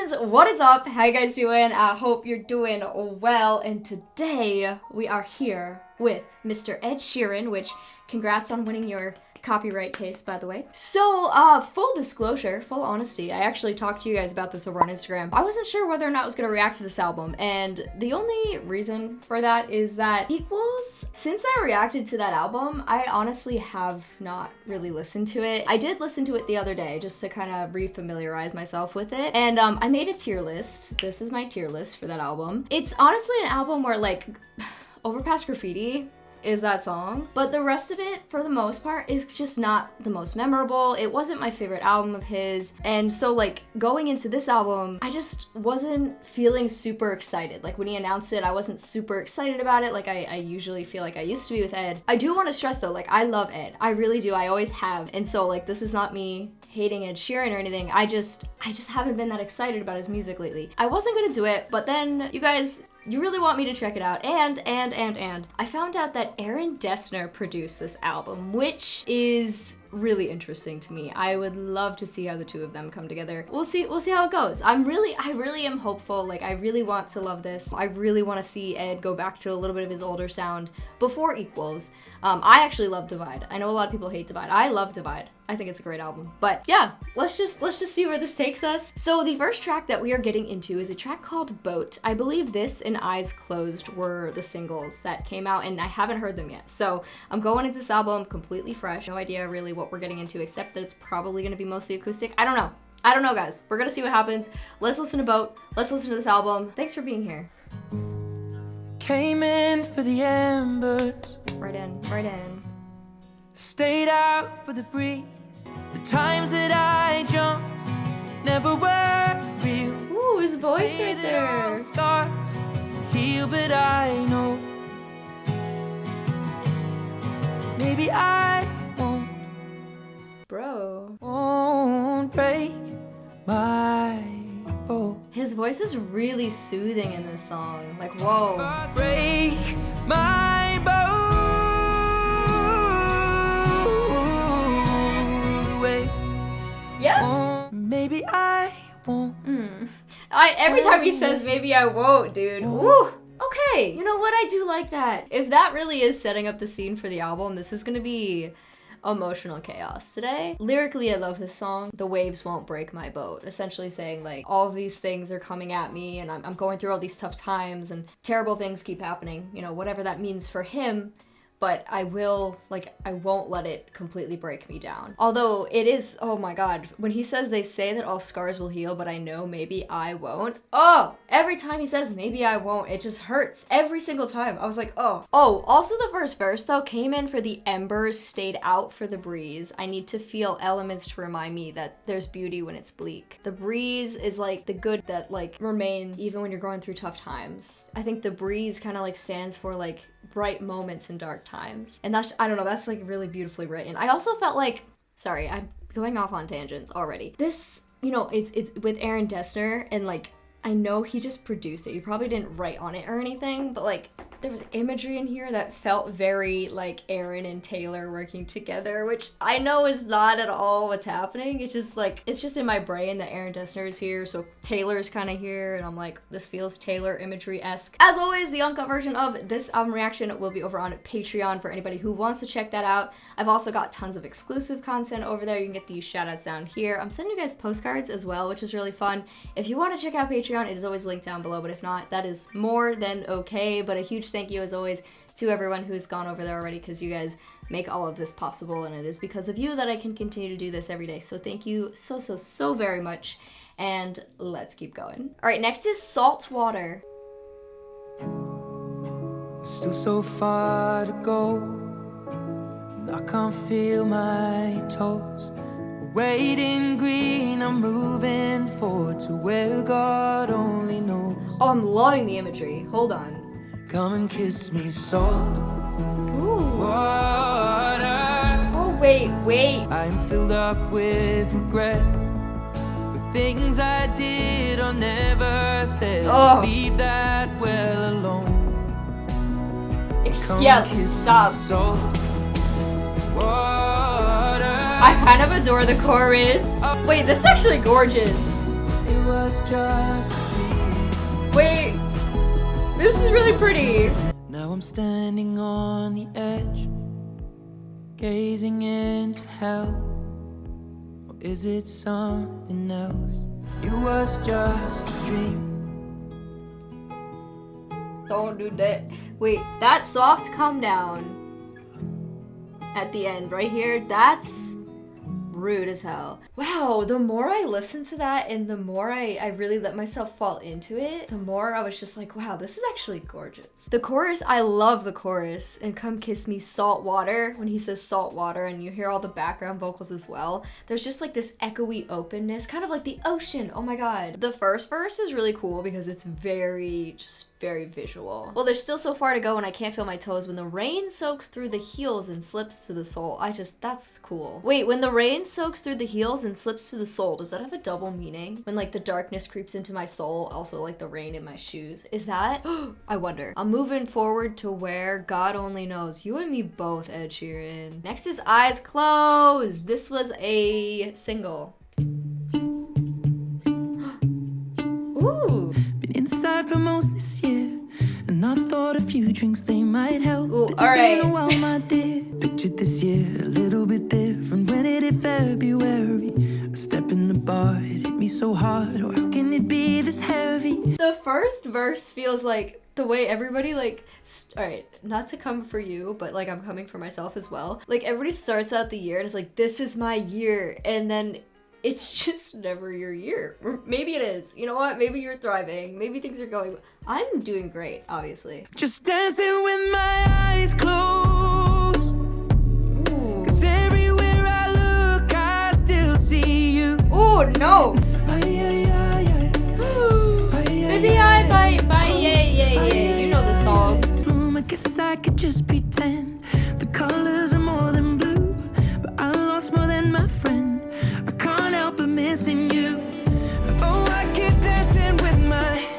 Champions, what is up? How you guys doing? I hope you're doing well, and today we are here with Mr. Ed Sheeran, which congrats on winning your copyright case, by the way. So, full disclosure, full honesty, I actually talked to you guys about this over on Instagram. I wasn't sure whether or not I was gonna react to this album, and the only reason for that is that Equals, since I reacted to that album, I honestly have not really listened to it. I did listen to it the other day, just to kind of re-familiarize myself with it, and I made a tier list. This is my tier list for that album. It's honestly an album where, like, Overpass Graffiti is that song, but the rest of it, for the most part, is just not the most memorable. It wasn't my favorite album of his, and so, like, going into this album, I just wasn't feeling super excited. Like, when he announced it, I wasn't super excited about it, like I usually feel like I used to be with Ed. I do want to stress, though, like, I love Ed. I really do. I always have, and so, like, this is not me hating Ed Sheeran or anything. I just haven't been that excited about his music lately. I wasn't gonna do it, but then you guys, you really want me to check it out, and I found out that Aaron Dessner produced this album, which is really interesting to me. I would love to see how the two of them come together. We'll see how it goes. I really am hopeful. Like, I really want to love this. I really want to see Ed go back to a little bit of his older sound before Equals. I actually love Divide. I know a lot of people hate Divide. I love Divide. I think it's a great album. But yeah, let's just see where this takes us. So the first track that we are getting into is a track called Boat. I believe this and Eyes Closed were the singles that came out, and I haven't heard them yet. So I'm going into this album completely fresh. No idea really what we're getting into, except that it's probably going to be mostly acoustic. I don't know, guys. We're gonna see what happens. Let's listen to Boat. Let's listen to this album. Thanks for being here. Came in for the embers. Right in. Stayed out for the breeze. The times that I jumped never were real. Ooh, his voice right there. Scars heal, but I know maybe I won't break my boat. His voice is really soothing in this song. Like, whoa. Break my boat. Yeah. Maybe I won't. Every time he says maybe I won't, dude. Ooh. Okay, you know what? I do like that. If that really is setting up the scene for the album, this is gonna be emotional chaos today. Lyrically, I love this song. The waves won't break my boat. Essentially saying, like, all of these things are coming at me, and I'm going through all these tough times, and terrible things keep happening. You know, whatever that means for him. But I won't let it completely break me down. Although it is, oh my god, when he says they say that all scars will heal, but I know maybe I won't. Oh, every time he says maybe I won't, it just hurts every single time. I was like, oh. Oh, also the first verse though, came in for the embers, stayed out for the breeze. I need to feel elements to remind me that there's beauty when it's bleak. The breeze is like the good that like remains even when you're going through tough times. I think the breeze kind of like stands for like bright moments in dark times. And that's, I don't know, that's like really beautifully written. I also felt like, sorry, I'm going off on tangents already. This, you know, it's with Aaron Dessner, and like, I know he just produced it. He probably didn't write on it or anything, but like, there was imagery in here that felt very like Aaron and Taylor working together, which I know is not at all what's happening. It's just like, it's just in my brain that Aaron Dessner is here, so Taylor's kind of here, and I'm like, this feels Taylor imagery-esque. As always, the uncut version of this album reaction will be over on Patreon for anybody who wants to check that out. I've also got tons of exclusive content over there. You can get these shoutouts down here. I'm sending you guys postcards as well, which is really fun. If you want to check out Patreon, it is always linked down below, but if not, that is more than okay. But a huge thank you as always to everyone who's gone over there already, because you guys make all of this possible, and it is because of you that I can continue to do this every day. So thank you so very much, and let's keep going. All right, next is Saltwater. Still so far to go, and I can't feel my toes. Waiting green, I'm moving forward to where God only knows. Oh, I'm loving the imagery. Hold on. Come and kiss me, salt water. Oh, wait. I'm filled up with regret, with things I did or never said. Oh. Just leave that well alone. Yeah, stop. Salt water. I kind of adore the chorus. Wait, this is actually gorgeous. It was was just a dream. Wait, this is really pretty. Now I'm standing on the edge, gazing into hell. Or is it something else? It was just a dream. Don't do that. Wait, that soft come down at the end right here, that's rude as hell. Wow, the more I listened to that and the more I really let myself fall into it, the more I was just like, wow, this is actually gorgeous. The chorus, I love the chorus. And come kiss me, salt water, when he says salt water and you hear all the background vocals as well. There's just like this echoey openness, kind of like the ocean. Oh my god. The first verse is really cool because it's very visual. Well, there's still so far to go and I can't feel my toes when the rain soaks through the heels and slips to the sole. That's cool. Wait, when the rain soaks through the heels and slips to the sole, does that have a double meaning? When like the darkness creeps into my soul, also like the rain in my shoes. Is that? I wonder. I'm moving forward to where God only knows. You and me both, Ed Sheeran. Next is Eyes Closed. This was a single. Ooh. Been inside for most this year, and I thought a few drinks they might help. Ooh, It's alright. been a while, my dear. Pictured this year a little bit different. When it hit February, a step in the bar, it hit me so hard. Or how can it be this heavy? The first verse feels like the way everybody like, alright, not to come for you, but like I'm coming for myself as well. Like everybody starts out the year and it's like, this is my year. And then it's just never your year. Or maybe it is. You know what? Maybe you're thriving. Maybe things are going. I'm doing great, obviously. Just dancing with my eyes closed. Ooh. 'Cause everywhere I look, I still see you. Ooh, no. Ay, ay, ay, ay. Baby, I bye, yeah. You know the song. I guess I could just pretend the colors are more than blue, but I lost more than my friend. I can't help but missing you. Oh, I keep dancing with my.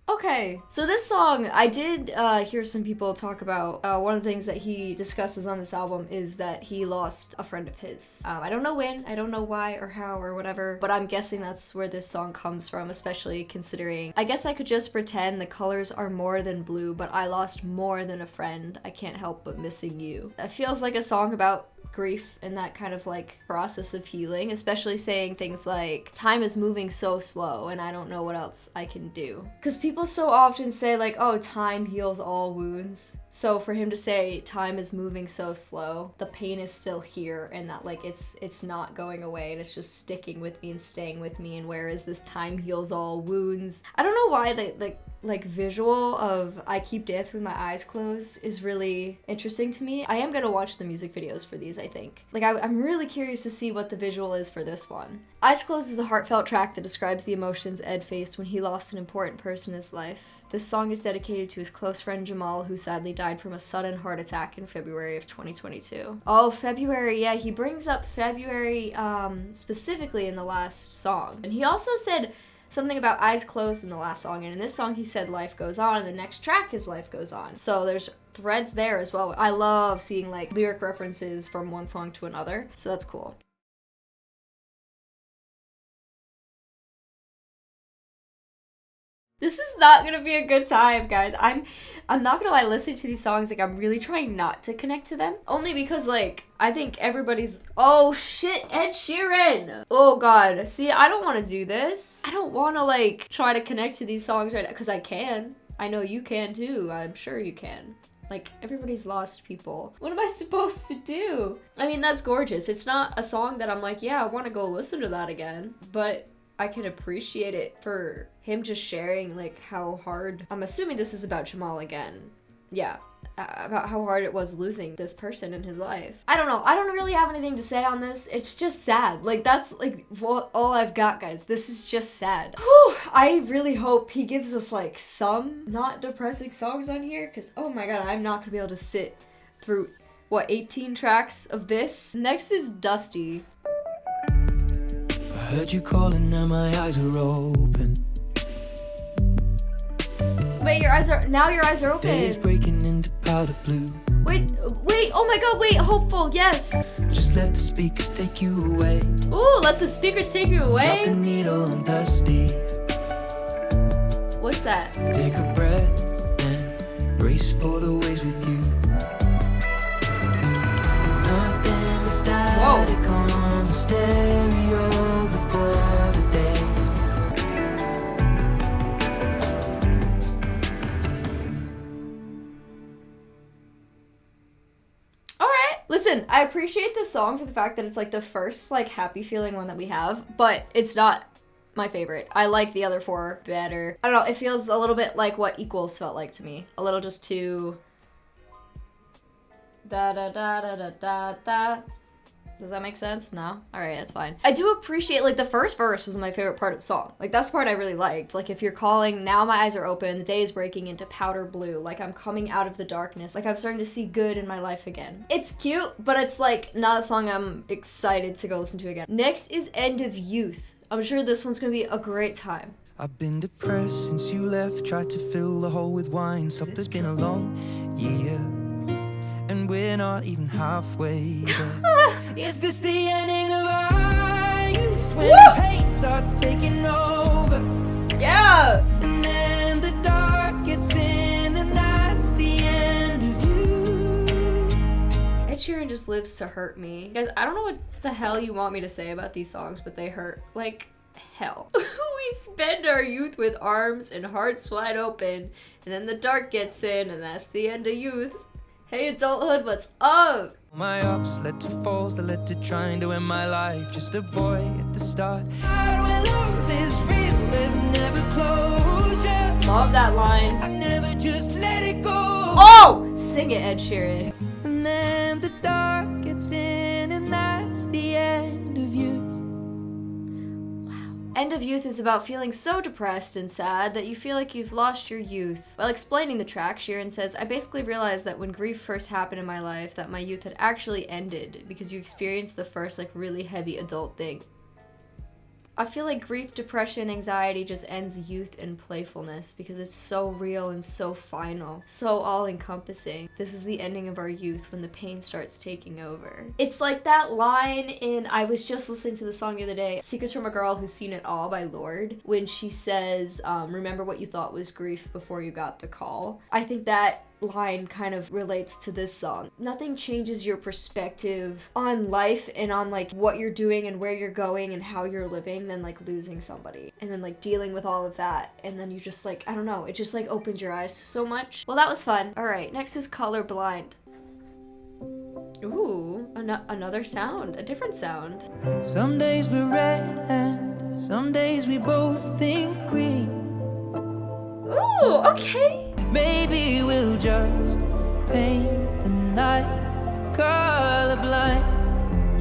Okay, so this song, I did hear some people talk about, one of the things that he discusses on this album is that he lost a friend of his. I don't know when, I don't know why or how or whatever, but I'm guessing that's where this song comes from, especially considering, I guess I could just pretend the colors are more than blue, but I lost more than a friend. I can't help but missing you. That feels like a song about grief and that kind of like process of healing, especially saying things like time is moving so slow and I don't know what else I can do, because people so often say like, oh, time heals all wounds. So for him to say time is moving so slow, the pain is still here and that like it's not going away and it's just sticking with me and staying with me, and whereas this time heals all wounds, I don't know why the like visual of I keep dancing with my eyes closed is really interesting to me. I am gonna watch the music videos for these, I think. Like I'm really curious to see what the visual is for this one. Eyes Closed is a heartfelt track that describes the emotions Ed faced when he lost an important person in his life. This song is dedicated to his close friend Jamal, who sadly died from a sudden heart attack in February of 2022. Oh, February, yeah, he brings up February specifically in the last song. And he also said something about eyes closed in the last song, and in this song he said life goes on, and the next track is life goes on. So there's threads there as well. I love seeing like lyric references from one song to another, so that's cool. This is not gonna be a good time, guys. I'm not gonna lie, listening to these songs, like I'm really trying not to connect to them. Only because like, I think everybody's, oh shit, Ed Sheeran! Oh god, see, I don't wanna do this. I don't wanna like, try to connect to these songs right now, because I can. I know you can too, I'm sure you can. Like, everybody's lost people. What am I supposed to do? I mean, that's gorgeous. It's not a song that I'm like, yeah, I wanna go listen to that again, but I can appreciate it for him just sharing like how hard, I'm assuming this is about Jamal again. Yeah, about how hard it was losing this person in his life. I don't know, I don't really have anything to say on this. It's just sad. Like that's like all I've got, guys. This is just sad. Whew, I really hope he gives us like some not depressing songs on here, because oh my god, I'm not gonna be able to sit through, what, 18 tracks of this? Next is Dusty. I heard you calling, now my eyes are open. Wait, your eyes are open. Days breaking into powder blue. Wait, oh my god, wait, hopeful, yes. Just let the speakers take you away. Ooh, let the speakers take you Drop away. the needle and dusty. What's that? Take a breath and brace for the waves with you. Nothing but static on the stereo before the day. Listen, I appreciate this song for the fact that it's like the first like happy feeling one that we have, but it's not my favorite. I like the other four better. I don't know, it feels a little bit like what Equals felt like to me. A little just too da da da da da da da. Does that make sense? No? Alright, that's fine. I do appreciate, like, the first verse was my favorite part of the song. Like, that's the part I really liked. Like, if you're calling, now my eyes are open, the day is breaking into powder blue. Like, I'm coming out of the darkness. Like, I'm starting to see good in my life again. It's cute, but it's, like, not a song I'm excited to go listen to again. Next is End of Youth. I'm sure this one's gonna be a great time. I've been depressed since you left. Tried to fill the hole with wine. Stop, it's been a long year. And we're not even halfway there. Is this the ending of our youth? When the pain starts taking over. Yeah! And then the dark gets in, and that's the end of you. Ed Sheeran just lives to hurt me. Guys, I don't know what the hell you want me to say about these songs, but they hurt like hell. We spend our youth with arms and hearts wide open, and then the dark gets in, and that's the end of youth. Hey adulthood, what's up? My ups led to falls that led to trying to end my life. Just a boy at the start. When love is real, there's never closure. Love that line. I never just let it go. Oh! Sing it, Ed Sheeran. And then the dark gets in, and that's the end of youth. End of Youth is about feeling so depressed and sad that you feel like you've lost your youth. While explaining the track, Sheeran says, I basically realized that when grief first happened in my life that my youth had actually ended because you experienced the first like really heavy adult thing. I feel like grief, depression, anxiety just ends youth and playfulness because it's so real and so final, so all-encompassing. This is the ending of our youth when the pain starts taking over. It's like that line in, I was just listening to the song the other day, Secrets from a Girl Who's Seen It All by Lorde, when she says, remember what you thought was grief before you got the call. I think that line kind of relates to this song. Nothing changes your perspective on life and on like what you're doing and where you're going and how you're living than like losing somebody and then like dealing with all of that, and then you just like, I don't know, it just like opens your eyes so much. Well, that was fun. All right, next is Colourblind. Ooh, another sound, a different sound. Some days we're red and some days we both think green. Ooh, okay. Maybe we'll just paint the night colorblind.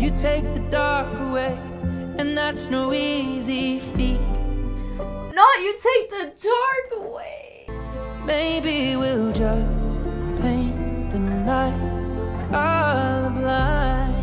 You take the dark away, and that's no easy feat. Not you take the dark away. Maybe we'll just paint the night colorblind.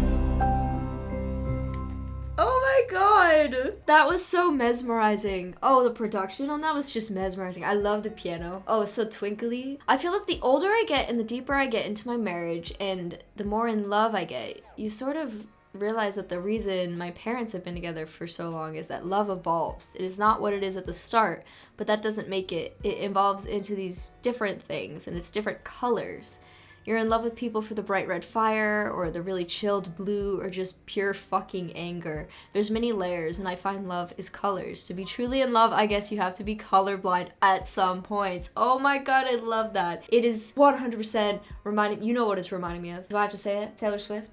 Oh my god! That was so mesmerizing. Oh, the production on that was just mesmerizing. I love the piano. Oh, it's so twinkly. I feel that the older I get and the deeper I get into my marriage and the more in love I get, you sort of realize that the reason my parents have been together for so long is that love evolves. It is not what it is at the start, but that doesn't make it. It evolves into these different things and it's different colors. You're in love with people for the bright red fire, or the really chilled blue, or just pure fucking anger. There's many layers, and I find love is colors. To be truly in love, I guess you have to be colorblind at some points. Oh my god, I love that. It is 100% reminding, you know what it's reminding me of. Do I have to say it? Taylor Swift?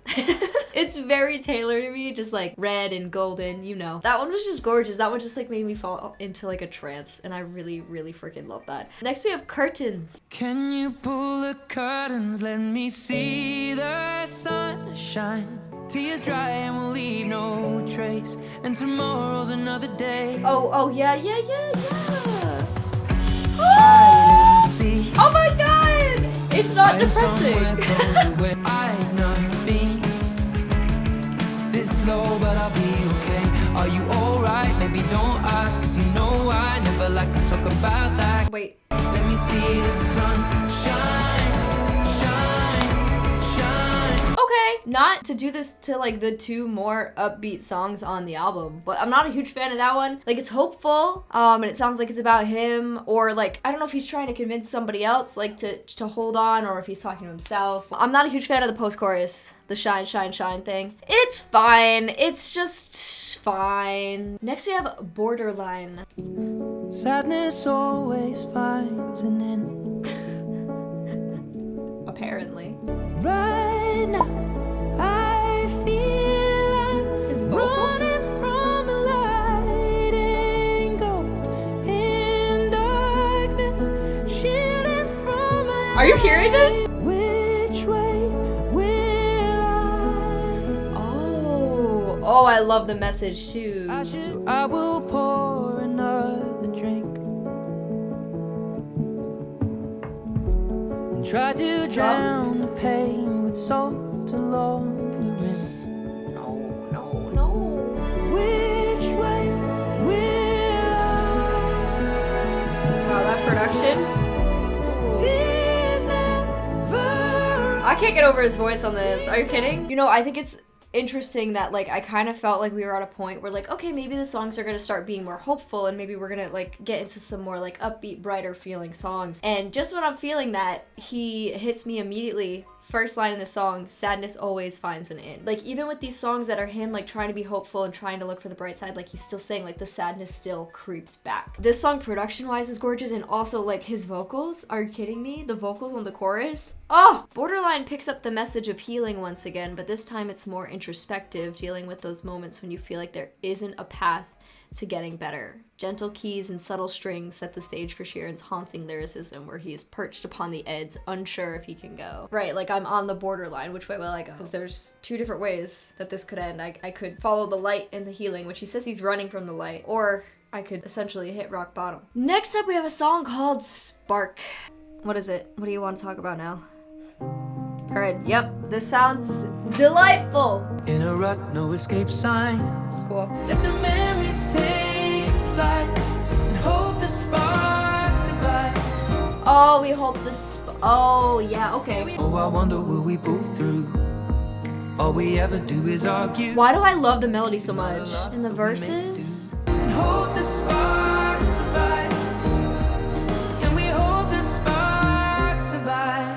It's very Taylor to me, just like red and golden, you know. That one was just gorgeous. That one just like made me fall into like a trance, and I really, really freaking love that. Next we have Curtains. Can you pull the curtains? Let me see the sunshine. Tears dry and we'll leave no trace. And tomorrow's another day. Oh, yeah. Hide and seek. Oh my god! It's not depressing. I've not been this low, but I'll be okay. Are you alright? Maybe don't ask, cause you know I never like to talk about that. Wait. Let me see the sun shine. okay. Not to do this to like the two more upbeat songs on the album, but I'm not a huge fan of that one. Like it's hopeful, and it sounds like it's about him, or like I don't know if he's trying to convince somebody else like to hold on, or if he's talking to himself. I'm not a huge fan of the post-chorus, the shine, shine, shine thing. It's fine. It's just fine. Next we have Borderline. Sadness always finds an end. Apparently. Right now, I feel like His vocals? running from the light and gold in darkness, shielding from my Are you hearing this? Which way will I? Oh, I love the message too. I will pour another drink and try to drown the pain with salt along the rim. No. Which way will Wow, that production. tears never I can't get over his voice on this. Are you kidding? You know, I think it's interesting that like I kind of felt like we were at a point where like, okay, maybe the songs are gonna start being more hopeful and maybe we're gonna like get into some more like upbeat, brighter feeling songs. And just when I'm feeling that, he hits me immediately. First line in the song, sadness always finds an end. Like even with these songs that are him like trying to be hopeful and trying to look for the bright side, like he's still saying like the sadness still creeps back. This song production wise is gorgeous, and also like his vocals, are you kidding me? The vocals on the chorus. Oh, Borderline picks up the message of healing once again, but this time it's more introspective, dealing with those moments when you feel like there isn't a path to getting better. Gentle keys and subtle strings set the stage for Sheeran's haunting lyricism, where he is perched upon the edge, unsure if he can go. Right, like I'm on the borderline, which way will I go? Because there's two different ways that this could end. I could follow the light and the healing, which he says he's running from the light, or I could essentially hit rock bottom. Next up we have a song called Spark. What is it? What do you want to talk about now? Alright, yep, this sounds delightful. in a rut, no escape signs. Cool. Let the memories take flight and hope the sparks survive. Oh, we hope this. Oh, yeah, okay. Oh, I wonder will we pull through? All we ever do is argue. Why do I love the melody so much? And the verses? And hope the sparks survive. And we hope the sparks survive.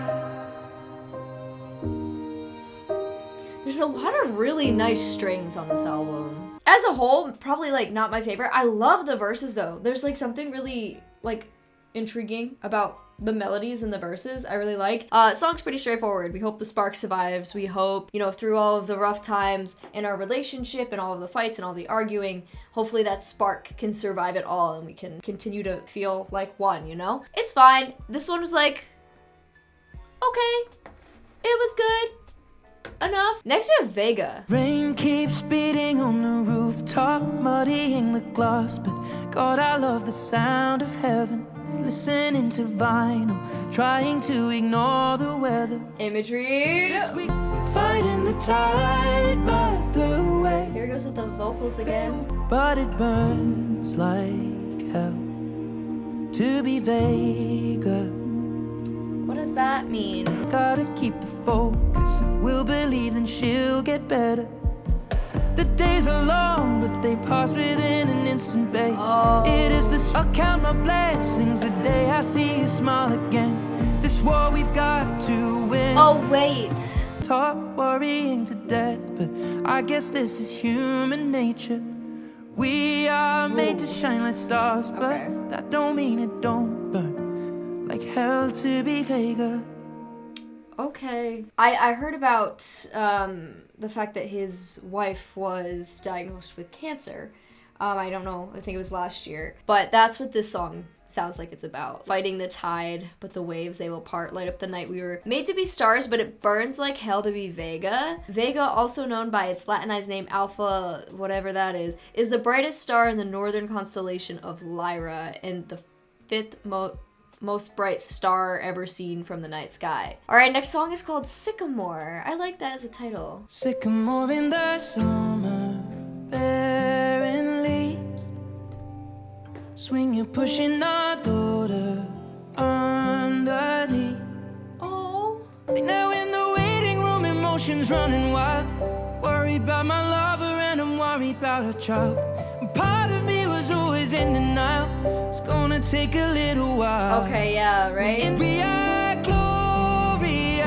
There's a lot of really nice strings on this album. As a whole, probably like not my favorite. I love the verses though. There's like something really like intriguing about the melodies and the verses. I really like. Song's pretty straightforward. We hope the spark survives. We hope, you know, through all of the rough times in our relationship and all of the fights and all the arguing, hopefully that spark can survive it all and we can continue to feel like one, you know? It's fine. This one was like, okay, it was good. Enough. Next we have Vega. Rain keeps beating on the rooftop, muddying the glass, but God, I love the sound of heaven. Listening to vinyl, trying to ignore the weather. Imagery. This week, fighting the tide by the way. Here he goes with the vocals again. But it burns like hell to be Vega. What does that mean? Gotta keep the focus. If we'll believe, then she'll get better. The days are long, but they pass within an instant, babe. Oh. It is this. I'll count my blessings the day I see you smile again. This war we've got to win. Oh, wait. Talk worrying to death, but I guess this is human nature. We are made to shine like stars, but Okay. that don't mean it don't burn like hell to be Vega. Okay. I heard about the fact that his wife was diagnosed with cancer. I don't know, I think it was last year. But that's what this song sounds like it's about. Fighting the tide, but the waves they will part. Light up the night. We were made to be stars, but it burns like hell to be Vega. Vega, also known by its Latinized name Alpha, whatever that is the brightest star in the northern constellation of Lyra and the fifth most bright star ever seen from the night sky. All right, next song is called Sycamore. I like that as a title. Sycamore in the summer, bearing leaves. Swing you pushing our daughter underneath. Oh, Right now in the waiting room, emotions emotions running wild. Worried about my lover and I'm worried about a child. And part of me was always in denial. It's gonna take a little while. Okay, yeah, right? And we are glorious.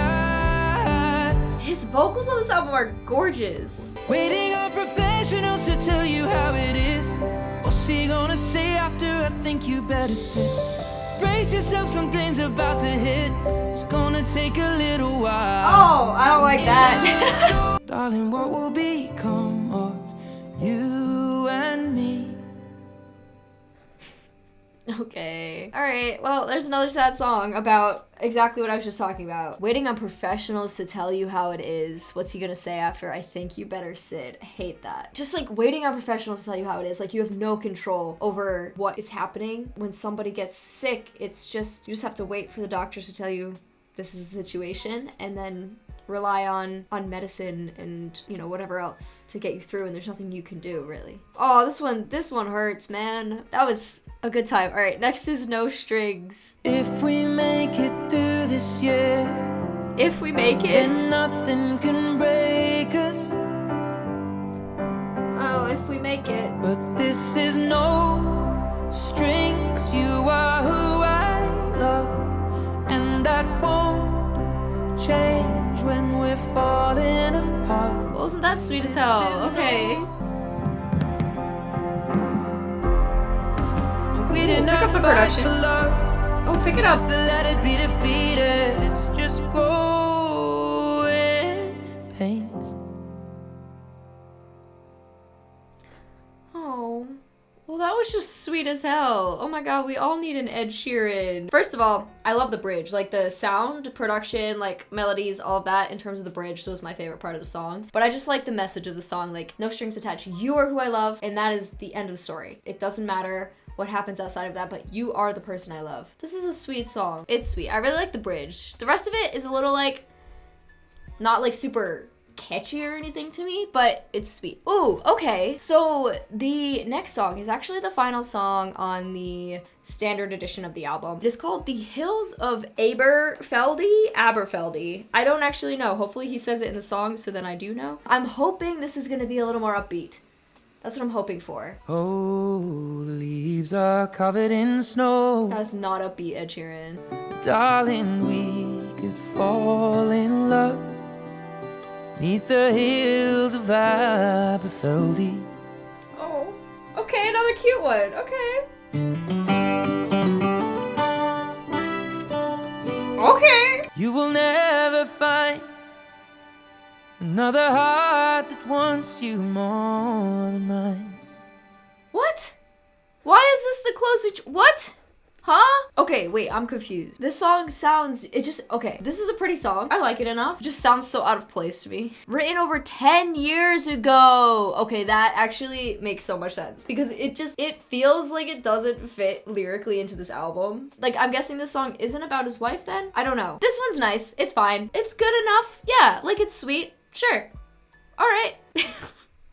His vocals on this album are gorgeous. Waiting on professionals to tell you how it is. What's he gonna say after? I think you better sit. Brace yourself, something's about to hit. It's gonna take a little while. Oh, I don't like that. Darling, what will become of you and me? Okay. Alright, well, there's another sad song about exactly what I was just talking about. Waiting on professionals to tell you how it is. What's he gonna say after? I think you better sit. I hate that. Just like waiting on professionals to tell you how it is. Like you have no control over what is happening. When somebody gets sick, it's just, you just have to wait for the doctors to tell you this is the situation and then rely on medicine and, you know, whatever else to get you through, and there's nothing you can do, really. Oh, this one hurts, man. That was a good time. All right, next is No Strings. If we make it through this year, If we make it. then nothing can break us. Oh, if we make it. But this is no strings. You are who I love, and that won't change when we're falling apart. Well, isn't that sweet as hell? Okay. We did Pick not up the fight production. for love, Oh, pick it up. just to let it be defeated. It's just growing pains. Oh. Well, that was just sweet as hell. Oh my god, we all need an Ed Sheeran. First of all, I love the bridge. Like the sound, production, like melodies, all of that in terms of the bridge. So was my favorite part of the song. But I just like the message of the song. Like, no strings attached. You are who I love, and that is the end of the story. It doesn't matter what happens outside of that, but you are the person I love. This is a sweet song. It's sweet. I really like the bridge. The rest of it is a little like, not like super catchy or anything to me, but it's sweet. Ooh, okay. So the next song is actually the final song on the standard edition of the album. It is called The Hills of Aberfeldy. I don't actually know. Hopefully he says it in the song, so then I do know. I'm hoping this is gonna be a little more upbeat. That's what I'm hoping for. Oh, the leaves are covered in snow. That is not upbeat, Ed Sheeran. Darling, we could fall in love 'neath the hills of Aberfeldy. Oh, okay, another cute one. Okay. Okay. You will never find another heart that wants you more than mine. What? Why is this the closest? What? Huh? Okay, wait, I'm confused. This song sounds, okay, this is a pretty song. I like it enough. It just sounds so out of place to me. Written over 10 years ago. Okay, that actually makes so much sense because it feels like it doesn't fit lyrically into this album. Like, I'm guessing this song isn't about his wife then? I don't know. This one's nice. It's fine. It's good enough. Yeah, like it's sweet. Sure. All right.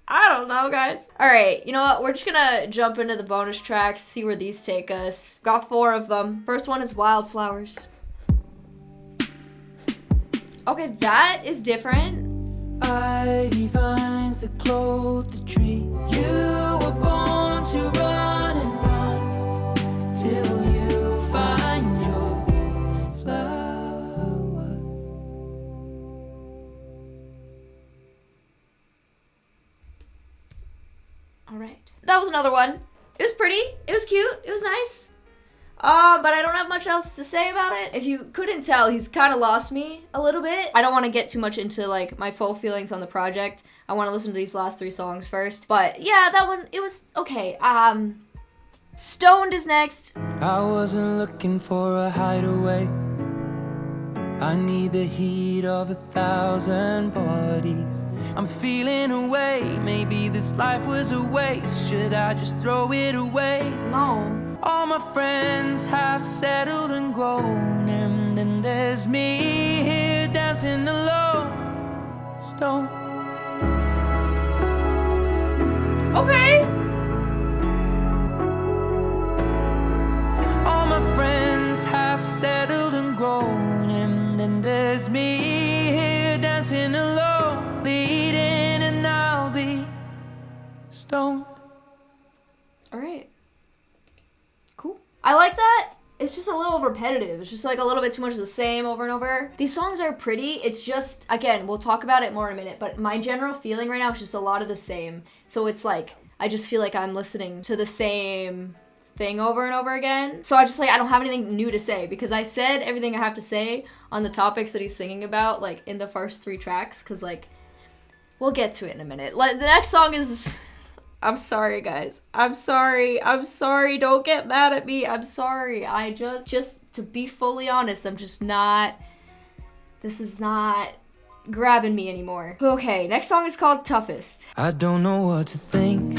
I don't know, guys. All right, you know what? We're just gonna jump into the bonus tracks, see where these take us. Got 4 of them. First one is Wildflowers. Okay, that is different. Ivy vines that clothe the tree. You were born to run and run till you find your flower. All right. That was another one. It was pretty. It was cute. It was nice. But I don't have much else to say about it. If you couldn't tell, he's kind of lost me a little bit. I don't want to get too much into like my full feelings on the project. I want to listen to these last 3 songs first. But yeah, that one, it was okay. Stoned is next. I wasn't looking for a hideaway. I need the heat of 1,000 bodies. I'm feeling away. Maybe this life was a waste. Should I just throw it away? No. All my friends have settled and grown, and then there's me here dancing alone. Stone. Okay. All my friends have settled and grown, and then there's me here dancing alone. don't. All right. Cool. I like that. It's just a little repetitive. It's just like a little bit too much of the same over and over. These songs are pretty. It's just, again, we'll talk about it more in a minute, but my general feeling right now is just a lot of the same. So it's like, I just feel like I'm listening to the same thing over and over again. So I just like, I don't have anything new to say because I said everything I have to say on the topics that he's singing about, like in the first 3 tracks, because like, we'll get to it in a minute. Like, the next song is... I'm sorry, guys. I'm sorry. Don't get mad at me. I'm sorry. I just to be fully honest, I'm just not... This is not grabbing me anymore. Okay, next song is called Toughest. I don't know what to think.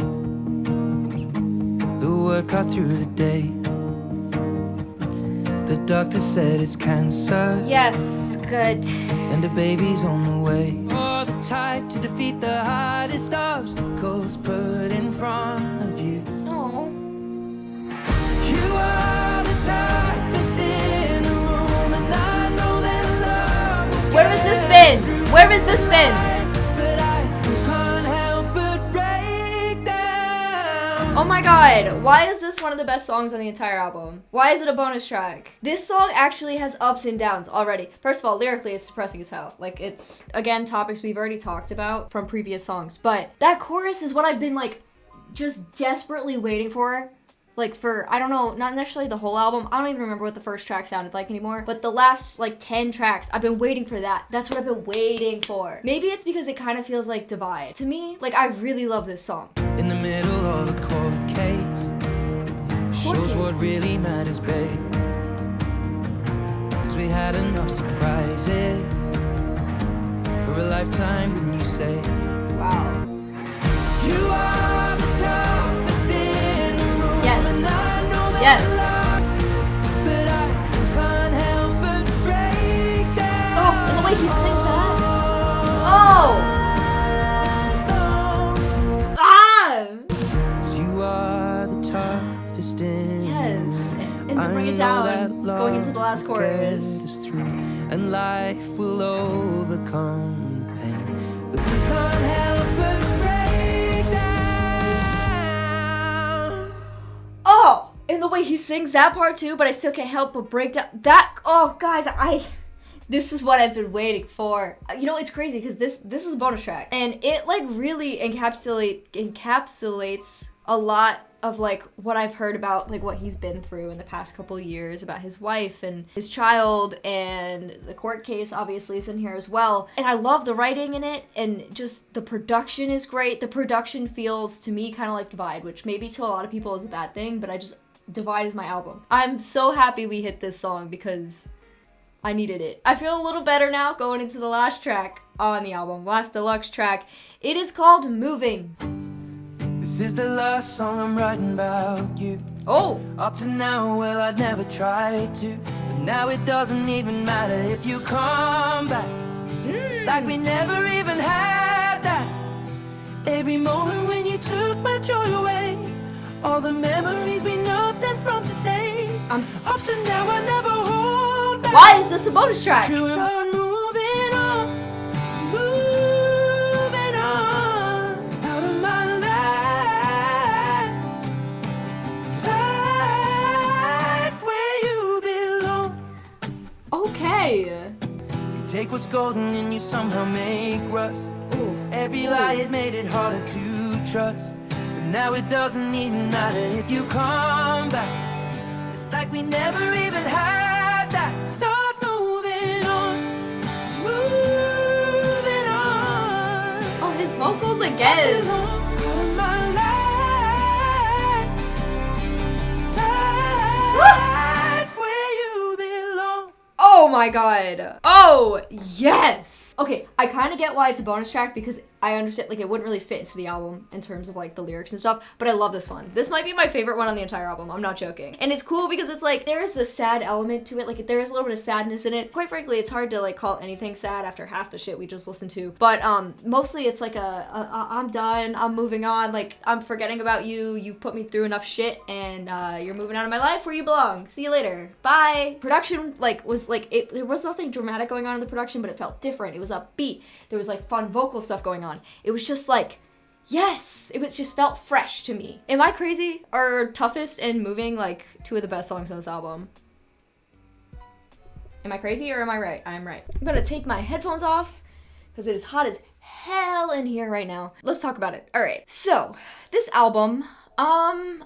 The word cut through the day. The doctor said it's cancer. Yes, good. And the baby's on the way. You're the type to defeat the hardest obstacles put in front of you. Oh. You are the toughest in the room, and I know that love. Where has this been? Where has this been? But I still can't help but break down. Oh my god, why is this one of the best songs on the entire album? Why is it a bonus track? This song actually has ups and downs already. First of all, lyrically, it's depressing as hell. Like, it's, again, topics we've already talked about from previous songs. But that chorus is what I've been, like, just desperately waiting for. Like, for, I don't know, not necessarily the whole album. I don't even remember what the first track sounded like anymore. But the last, like, 10 tracks, I've been waiting for that. That's what I've been waiting for. Maybe it's because it kind of feels like Divide. To me, like, I really love this song. In the middle of a court case. Shows what really matters, babe. 'Cause we had enough surprises for a lifetime, wouldn't you say? Wow. You are the toughest in the room, and I know that Yes. but I still can't help but break down. Oh, and the way he sings that. Oh! Ah! 'Cause you are the toughest in. Yes. And then bring it down, going into the last chorus. And life will overcome the pain, but we can't help but break down. Oh! And the way he sings that part too, but I still can't help but break down. That, oh guys, this is what I've been waiting for. You know, it's crazy because this is a bonus track. And it like really encapsulates a lot of like what I've heard about like what he's been through in the past couple of years, about his wife and his child, and the court case obviously is in here as well. And I love the writing in it, and just the production is great. The production feels to me kind of like Divide, which maybe to a lot of people is a bad thing, but Divide is my album. I'm so happy we hit this song because I needed it. I feel a little better now going into the last track on the album, last deluxe track. It is called Moving. This is the last song I'm writing about you. Oh! Up to now, well, I'd never tried to, but now it doesn't even matter if you come back. It's like we never even had that. Every moment when you took my joy away, all the memories mean nothing from today. Up to now, I never hold back. Why is this a bonus track? True, start moving on, moving on, out of my life where you belong. Okay. You take what's golden and you somehow make rust. Ooh. Every lie had made it harder to trust, but now it doesn't even matter if you come back. It's like we never even had that. Start moving on, moving on. Oh, his vocals again. Out of my life where you belong. Oh my god. Oh, yes. Okay, I kind of get why it's a bonus track because I understand, like, it wouldn't really fit into the album in terms of, like, the lyrics and stuff, but I love this one. This might be my favorite one on the entire album, I'm not joking. And it's cool because it's, like, there is a sad element to it, like, there is a little bit of sadness in it. Quite frankly, it's hard to, like, call anything sad after half the shit we just listened to. But, mostly it's, like, I'm done, I'm moving on, like, I'm forgetting about you, you've put me through enough shit, and, you're moving out of my life where you belong. See you later. Bye. Production, like, was, like, there was nothing dramatic going on in the production, but it felt different. It was upbeat. There was, like, fun vocal stuff going on. It was just like, Yes, it was just felt fresh to me. Am I crazy? Are Toughest and Moving like two of the best songs on this album? Am I crazy or am I right? I'm right. I'm gonna take my headphones off because it is hot as hell in here right now. Let's talk about it. All right, so this album,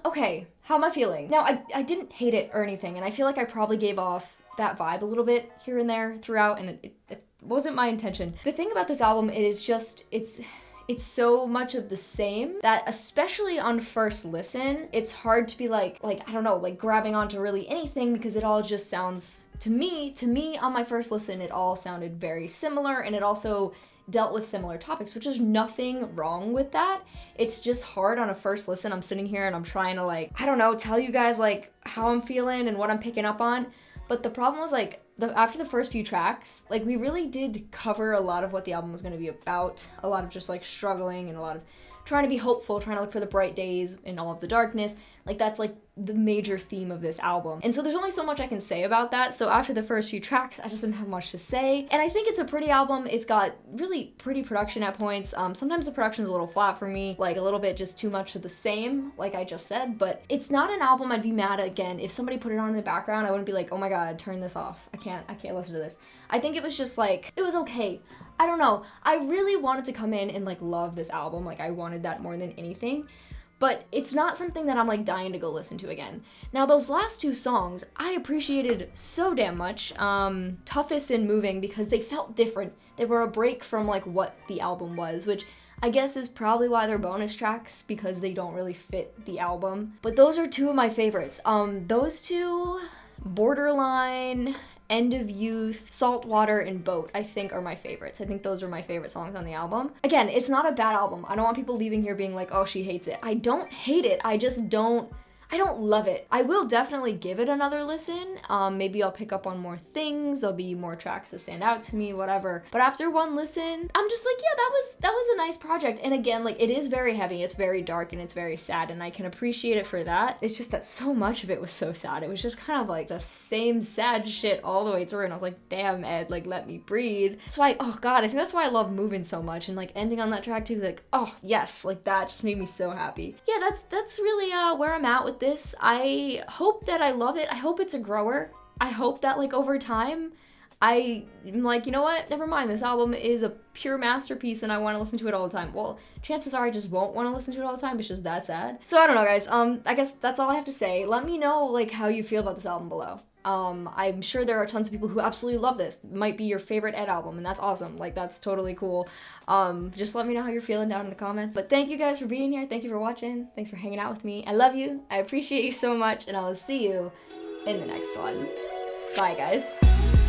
okay, how am I feeling? Now, I didn't hate it or anything, and I feel like I probably gave off that vibe a little bit here and there throughout, and it wasn't my intention. The thing about this album, it is just, it's so much of the same that especially on first listen, it's hard to be like, I don't know, like grabbing onto really anything because it all just sounds, to me on my first listen, it all sounded very similar, and it also dealt with similar topics, which is nothing wrong with that. It's just hard on a first listen. I'm sitting here and I'm trying to like, I don't know, tell you guys like how I'm feeling and what I'm picking up on. But the problem was like, after the first few tracks, like we really did cover a lot of what the album was going to be about. A lot of just like struggling and a lot of trying to be hopeful, trying to look for the bright days in all of the darkness. Like that's like the major theme of this album. And so there's only so much I can say about that. So after the first few tracks, I just didn't have much to say. And I think it's a pretty album. It's got really pretty production at points. Sometimes the production's a little flat for me, like a little bit just too much of the same, like I just said. But it's not an album I'd be mad at again. If somebody put it on in the background, I wouldn't be like, oh my God, turn this off. I can't listen to this. I think it was just like, it was okay. I don't know. I really wanted to come in and like love this album. Like I wanted that more than anything. But it's not something that I'm like dying to go listen to again. Now those last two songs I appreciated so damn much. Toughest and Moving, because they felt different. They were a break from like what the album was, which I guess is probably why they're bonus tracks, because they don't really fit the album. But those are two of my favorites. Those two, Borderline, End of Youth, Saltwater, and Boat, I think are my favorites. I think those are my favorite songs on the album. Again, it's not a bad album. I don't want people leaving here being like, oh, she hates it. I don't hate it. I don't love it. I will definitely give it another listen. Maybe I'll pick up on more things. There'll be more tracks that stand out to me, whatever. But after one listen, I'm just like, yeah, that was a nice project. And again, like it is very heavy, it's very dark, and it's very sad, and I can appreciate it for that. It's just that so much of it was so sad. It was just kind of like the same sad shit all the way through, and I was like, damn, Ed, like let me breathe. So oh God, I think that's why I love Moving so much, and like ending on that track too, like, oh yes, like that just made me so happy. Yeah, that's really where I'm at with this. I hope that I love it. I hope it's a grower. I hope that like over time I'm like, you know what, never mind, this album is a pure masterpiece and I want to listen to it all the time. Well, chances are I just won't want to listen to it all the time. It's just that sad. So I don't know, guys. I guess that's all I have to say. Let me know like how you feel about this album below. I'm sure there are tons of people who absolutely love this. It might be your favorite Ed album, and that's awesome. Like, that's totally cool. Just let me know how you're feeling down in the comments. But thank you guys for being here. Thank you for watching. Thanks for hanging out with me. I love you. I appreciate you so much, and I will see you in the next one. Bye, guys.